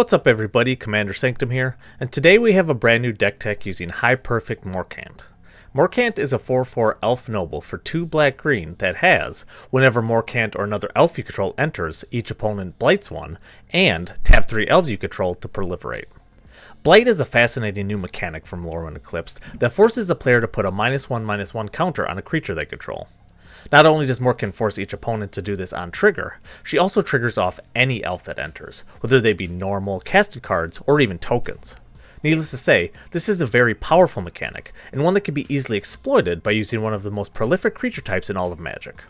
What's up everybody, Commander Sanctum here, and today we have a brand new deck tech using Perfect Morcant. Morcant is a 4/4 elf noble for 2 black-green that has, whenever Morcant or another elf you control enters, each opponent blights one, and tap 3 elves you control to proliferate. Blight is a fascinating new mechanic from Lorwyn Eclipsed that forces a player to put a -1/-1 counter on a creature they control. Not only does Morcant force each opponent to do this on trigger, she also triggers off any elf that enters, whether they be normal, casted cards, or even tokens. Needless to say, this is a very powerful mechanic, and one that can be easily exploited by using one of the most prolific creature types in all of Magic.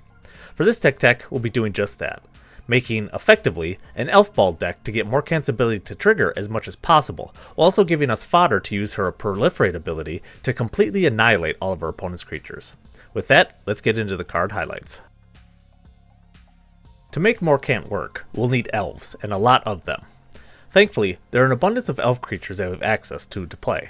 For this deck tech, we'll be doing just that, making, effectively, an elf ball deck to get Morcant's ability to trigger as much as possible, while also giving us fodder to use her Proliferate ability to completely annihilate all of our opponent's creatures. With that, let's get into the card highlights. To make Morcant work, we'll need elves, and a lot of them. Thankfully, there are an abundance of elf creatures that we have access to play.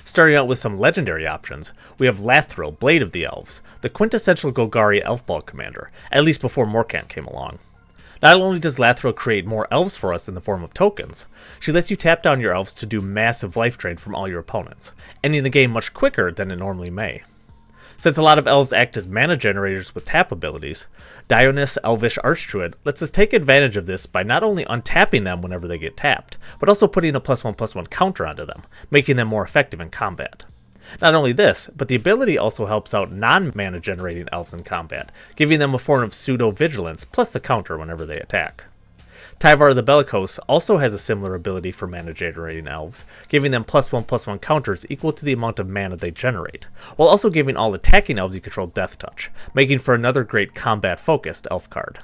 Starting out with some legendary options, we have Lathril, Blade of the Elves, the quintessential Golgari elf ball commander, at least before Morcant came along. Not only does Lathril create more elves for us in the form of tokens, she lets you tap down your elves to do massive life drain from all your opponents, ending the game much quicker than it normally may. Since a lot of elves act as mana generators with tap abilities, Dionys Elvish Archdruid lets us take advantage of this by not only untapping them whenever they get tapped, but also putting a +1/+1 counter onto them, making them more effective in combat. Not only this, but the ability also helps out non-mana generating elves in combat, giving them a form of pseudo-vigilance plus the counter whenever they attack. Tyvar the Bellicose also has a similar ability for mana generating elves, giving them +1/+1 counters equal to the amount of mana they generate, while also giving all attacking elves you control Death Touch, making for another great combat-focused elf card.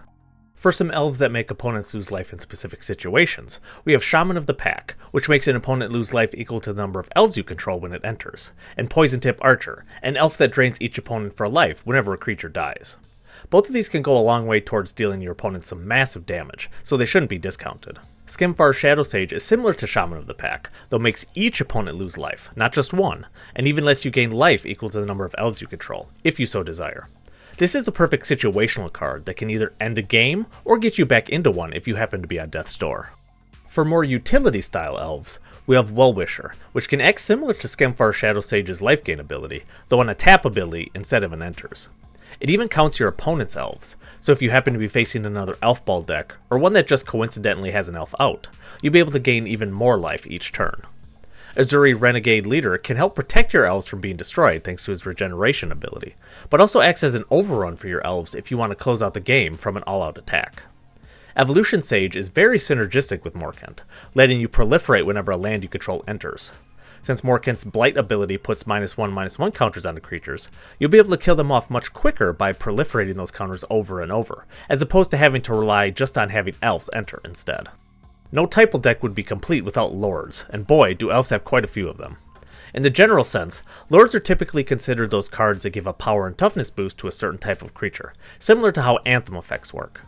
For some elves that make opponents lose life in specific situations, we have Shaman of the Pack, which makes an opponent lose life equal to the number of elves you control when it enters, and Poison Tip Archer, an elf that drains each opponent for life whenever a creature dies. Both of these can go a long way towards dealing your opponent some massive damage, so they shouldn't be discounted. Skemfar Shadowsage is similar to Shaman of the Pack, though makes each opponent lose life, not just one, and even lets you gain life equal to the number of elves you control, if you so desire. This is a perfect situational card that can either end a game, or get you back into one if you happen to be on death's door. For more utility-style elves, we have Well-Wisher, which can act similar to Skemfar Shadowsage's life gain ability, though on a tap ability instead of an enters. It even counts your opponent's elves, so if you happen to be facing another elf ball deck, or one that just coincidentally has an elf out, you'll be able to gain even more life each turn. Azuri Renegade Leader can help protect your elves from being destroyed thanks to his regeneration ability, but also acts as an overrun for your elves if you want to close out the game from an all-out attack. Evolution Sage is very synergistic with Morcant, letting you proliferate whenever a land you control enters. Since Morcant's Blight ability puts -1/-1 counters onto creatures, you'll be able to kill them off much quicker by proliferating those counters over and over, as opposed to having to rely just on having elves enter instead. No typal deck would be complete without lords, and boy, do elves have quite a few of them. In the general sense, lords are typically considered those cards that give a power and toughness boost to a certain type of creature, similar to how anthem effects work.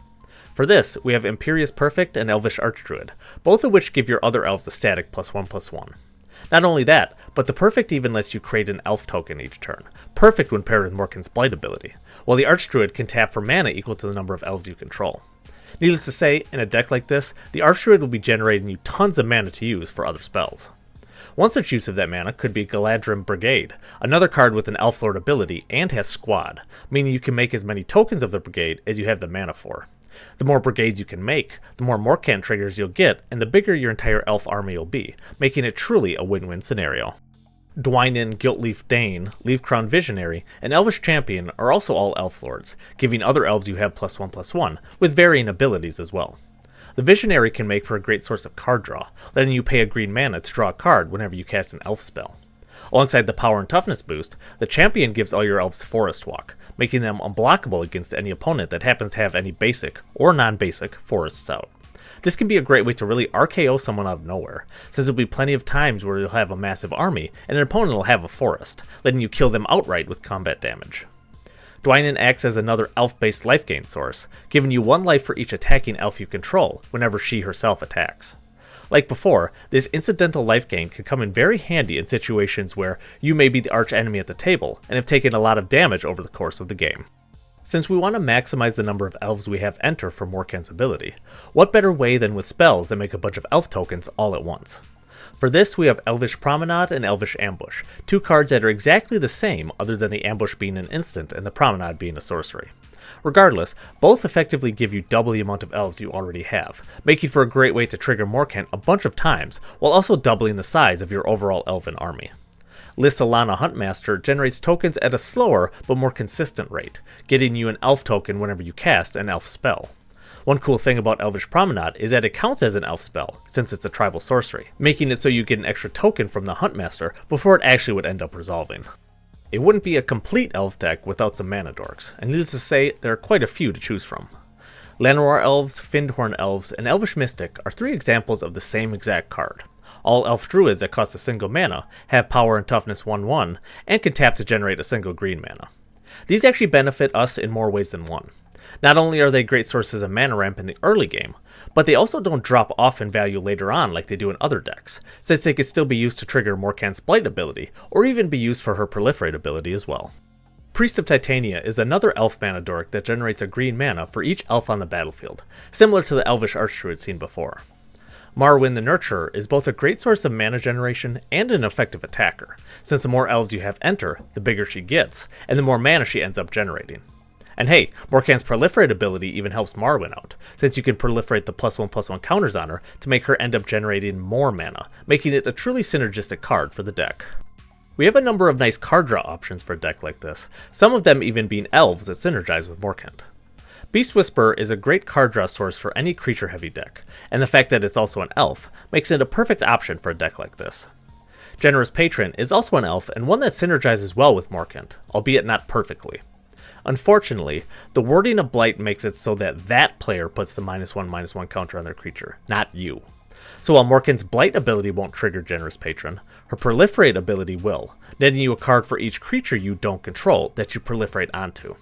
For this, we have Imperious Perfect and Elvish Archdruid, both of which give your other elves a static +1/+1. Not only that, but the Perfect even lets you create an elf token each turn, perfect when paired with Morcant's Blight ability, while the Archdruid can tap for mana equal to the number of elves you control. Needless to say, in a deck like this, the Archdruid will be generating you tons of mana to use for other spells. One such use of that mana could be Galadrim Brigade, another card with an Elf Lord ability and has Squad, meaning you can make as many tokens of the brigade as you have the mana for. The more brigades you can make, the more Morcant triggers you'll get, and the bigger your entire elf army will be, making it truly a win-win scenario. Dwynen, Guiltleaf Dane, Leafcrown Visionary, and Elvish Champion are also all elf lords, giving other elves you have +1/+1, with varying abilities as well. The Visionary can make for a great source of card draw, letting you pay a green mana to draw a card whenever you cast an elf spell. Alongside the power and toughness boost, the Champion gives all your elves Forest Walk, making them unblockable against any opponent that happens to have any basic or non-basic forests out. This can be a great way to really RKO someone out of nowhere, since there'll be plenty of times where you'll have a massive army and an opponent will have a forest, letting you kill them outright with combat damage. Dwynen acts as another elf-based life gain source, giving you 1 life for each attacking elf you control whenever she herself attacks. Like before, this incidental life gain can come in very handy in situations where you may be the arch enemy at the table and have taken a lot of damage over the course of the game. Since we want to maximize the number of elves we have enter for Morcant's ability, what better way than with spells that make a bunch of elf tokens all at once? For this, we have Elvish Promenade and Elvish Ambush, two cards that are exactly the same other than the Ambush being an instant and the Promenade being a sorcery. Regardless, both effectively give you double the amount of elves you already have, making for a great way to trigger Morcant a bunch of times, while also doubling the size of your overall elven army. Lissalana Huntmaster generates tokens at a slower but more consistent rate, getting you an elf token whenever you cast an elf spell. One cool thing about Elvish Promenade is that it counts as an elf spell, since it's a tribal sorcery, making it so you get an extra token from the Huntmaster before it actually would end up resolving. It wouldn't be a complete elf deck without some mana dorks, and needless to say, there are quite a few to choose from. Llanowar Elves, Fyndhorn Elves, and Elvish Mystic are three examples of the same exact card. All elf druids that cost a single mana, have power and toughness 1/1, and can tap to generate a single green mana. These actually benefit us in more ways than one. Not only are they great sources of mana ramp in the early game, but they also don't drop off in value later on like they do in other decks, since they could still be used to trigger Morcant's Blight ability, or even be used for her Proliferate ability as well. Priest of Titania is another elf mana dork that generates a green mana for each elf on the battlefield, similar to the Elvish Archdruid seen before. Marwyn the Nurturer is both a great source of mana generation and an effective attacker, since the more elves you have enter, the bigger she gets, and the more mana she ends up generating. And hey, Morcant's Proliferate ability even helps Marwyn out, since you can proliferate the +1/+1 counters on her to make her end up generating more mana, making it a truly synergistic card for the deck. We have a number of nice card draw options for a deck like this, some of them even being elves that synergize with Morcant. Beast Whisperer is a great card draw source for any creature-heavy deck, and the fact that it's also an elf makes it a perfect option for a deck like this. Generous Patron is also an elf and one that synergizes well with Morcant, albeit not perfectly. Unfortunately, the wording of Blight makes it so that that player puts the -1/-1 counter on their creature, not you. So while Morcant's Blight ability won't trigger Generous Patron, her Proliferate ability will, netting you a card for each creature you don't control that you proliferate onto.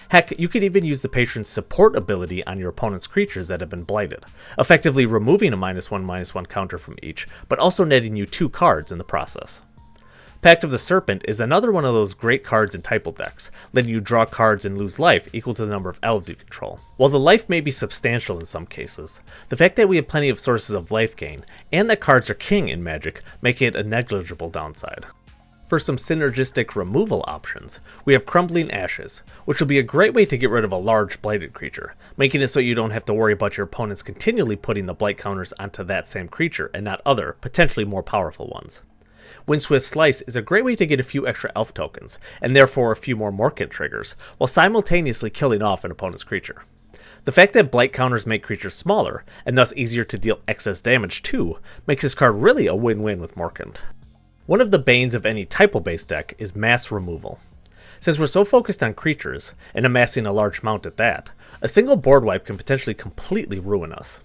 Heck, you could even use the Patron's support ability on your opponent's creatures that have been blighted, effectively removing a -1/-1 counter from each, but also netting you 2 cards in the process. Pact of the Serpent is another one of those great cards in Typal decks, letting you draw cards and lose life equal to the number of elves you control. While the life may be substantial in some cases, the fact that we have plenty of sources of life gain, and that cards are king in Magic, make it a negligible downside. For some synergistic removal options, we have Crumbling Ashes, which will be a great way to get rid of a large blighted creature, making it so you don't have to worry about your opponents continually putting the blight counters onto that same creature and not other, potentially more powerful ones. Windswift Slice is a great way to get a few extra elf tokens, and therefore a few more Morcant triggers, while simultaneously killing off an opponent's creature. The fact that blight counters make creatures smaller, and thus easier to deal excess damage to, makes this card really a win-win with Morcant. One of the banes of any Typal-based deck is mass removal. Since we're so focused on creatures, and amassing a large amount at that, a single board wipe can potentially completely ruin us.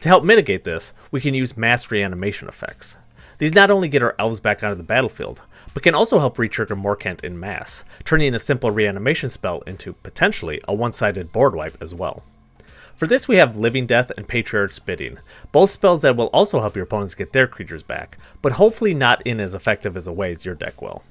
To help mitigate this, we can use mass reanimation effects. These not only get our elves back onto the battlefield, but can also help re-trigger Morcant in mass, turning a simple reanimation spell into, potentially, a one-sided board wipe as well. For this we have Living Death and Patriarch's Bidding, both spells that will also help your opponents get their creatures back, but hopefully not in as effective as a way as your deck will.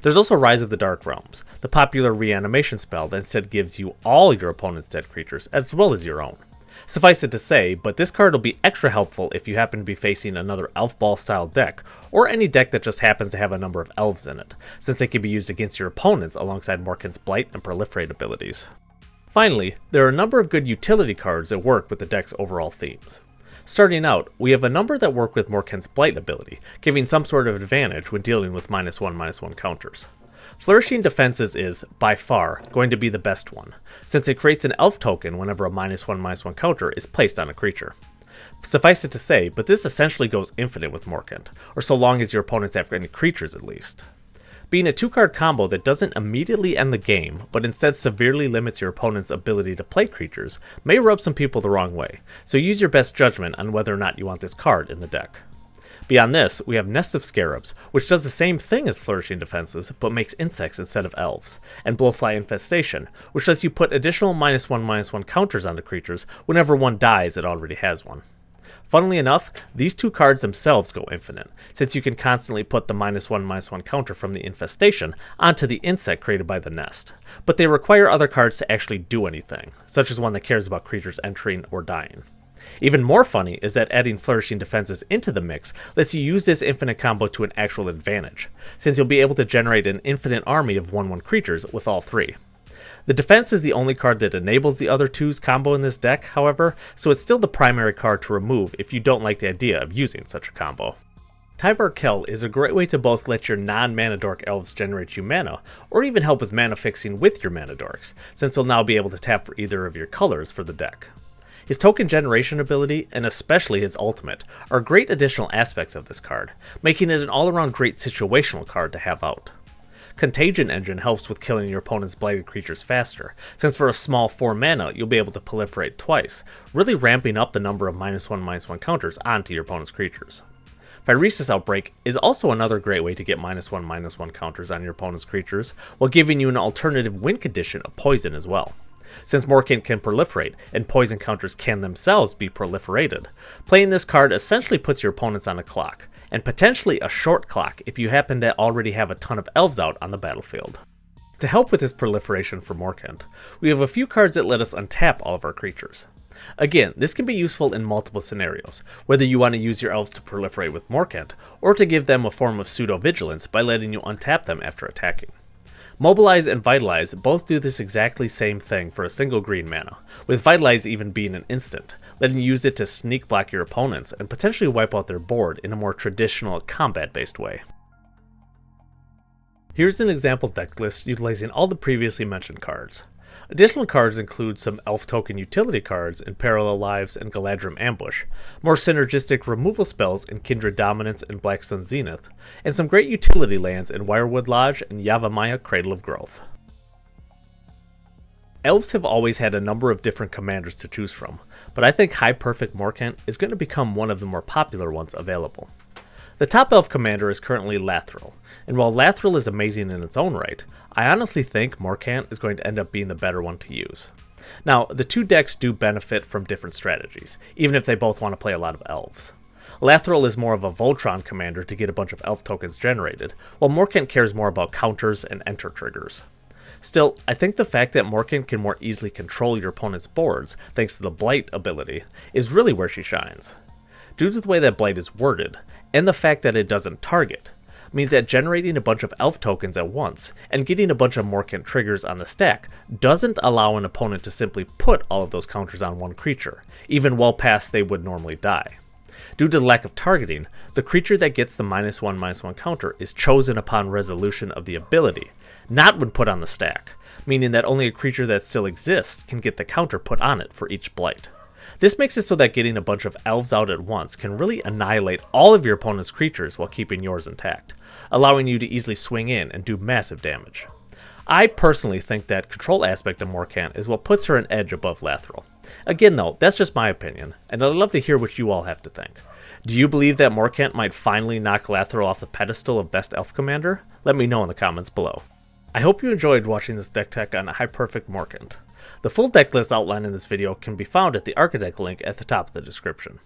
There's also Rise of the Dark Realms, the popular reanimation spell that instead gives you all your opponent's dead creatures, as well as your own. Suffice it to say, but this card will be extra helpful if you happen to be facing another Elf Ball style deck, or any deck that just happens to have a number of elves in it, since they can be used against your opponents alongside Morcant's Blight and Proliferate abilities. Finally, there are a number of good utility cards that work with the deck's overall themes. Starting out, we have a number that work with Morcant's Blight ability, giving some sort of advantage when dealing with -1/-1 counters. Flourishing Defenses is, by far, going to be the best one, since it creates an elf token whenever a -1/-1 counter is placed on a creature. Suffice it to say, but this essentially goes infinite with Morcant, or so long as your opponents have any creatures at least. Being a 2-card combo that doesn't immediately end the game, but instead severely limits your opponent's ability to play creatures, may rub some people the wrong way, so use your best judgment on whether or not you want this card in the deck. Beyond this, we have Nest of Scarabs, which does the same thing as Flourishing Defenses, but makes insects instead of elves, and Blowfly Infestation, which lets you put additional -1/-1 counters onto creatures whenever one dies it already has one. Funnily enough, these two cards themselves go infinite, since you can constantly put the -1/-1 counter from the infestation onto the insect created by the nest, but they require other cards to actually do anything, such as one that cares about creatures entering or dying. Even more funny is that adding Flourishing Defenses into the mix lets you use this infinite combo to an actual advantage, since you'll be able to generate an infinite army of 1/1 creatures with all three. The defense is the only card that enables the other two's combo in this deck, however, so it's still the primary card to remove if you don't like the idea of using such a combo. Tyvar Kell is a great way to both let your non-mana dork elves generate you mana, or even help with mana fixing with your mana dorks, since they'll now be able to tap for either of your colors for the deck. His token generation ability, and especially his ultimate, are great additional aspects of this card, making it an all-around great situational card to have out. Contagion Engine helps with killing your opponent's blighted creatures faster, since for a small 4 mana you'll be able to proliferate twice, really ramping up the number of -1/-1 counters onto your opponent's creatures. Phyresis Outbreak is also another great way to get -1/-1 counters on your opponent's creatures, while giving you an alternative win condition of poison as well. Since Morcant can proliferate, and poison counters can themselves be proliferated, playing this card essentially puts your opponents on a clock, and potentially a short clock if you happen to already have a ton of elves out on the battlefield. To help with this proliferation for Morcant, we have a few cards that let us untap all of our creatures. Again, this can be useful in multiple scenarios, whether you want to use your elves to proliferate with Morcant, or to give them a form of pseudo-vigilance by letting you untap them after attacking. Mobilize and Vitalize both do this exactly same thing for a single green mana, with Vitalize even being an instant, letting you use it to sneak block your opponents and potentially wipe out their board in a more traditional combat-based way. Here's an example deck list utilizing all the previously mentioned cards. Additional cards include some elf token utility cards in Parallel Lives and Galadrim Ambush, more synergistic removal spells in Kindred Dominance and Black Sun Zenith, and some great utility lands in Wirewood Lodge and Yavimaya Cradle of Growth. Elves have always had a number of different commanders to choose from, but I think High Perfect Morcant is going to become one of the more popular ones available. The top elf commander is currently Lathril, and while Lathril is amazing in its own right, I honestly think Morcant is going to end up being the better one to use. Now, the two decks do benefit from different strategies, even if they both want to play a lot of elves. Lathril is more of a Voltron commander to get a bunch of elf tokens generated, while Morcant cares more about counters and enter triggers. Still, I think the fact that Morcant can more easily control your opponent's boards, thanks to the Blight ability, is really where she shines. Due to the way that Blight is worded, and the fact that it doesn't target, means that generating a bunch of elf tokens at once and getting a bunch of Morcant triggers on the stack doesn't allow an opponent to simply put all of those counters on one creature, even well past they would normally die. Due to the lack of targeting, the creature that gets the -1/-1 counter is chosen upon resolution of the ability, not when put on the stack, meaning that only a creature that still exists can get the counter put on it for each Blight. This makes it so that getting a bunch of elves out at once can really annihilate all of your opponent's creatures while keeping yours intact, allowing you to easily swing in and do massive damage. I personally think that control aspect of Morcant is what puts her an edge above Lathril. Again though, that's just my opinion, and I'd love to hear what you all have to think. Do you believe that Morcant might finally knock Lathril off the pedestal of best elf commander? Let me know in the comments below. I hope you enjoyed watching this deck tech on High Perfect Morcant. The full deck list outlined in this video can be found at the Architect link at the top of the description.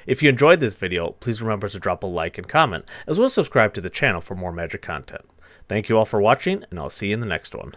If you enjoyed this video, please remember to drop a like and comment, as well as subscribe to the channel for more Magic content. Thank you all for watching, and I'll see you in the next one.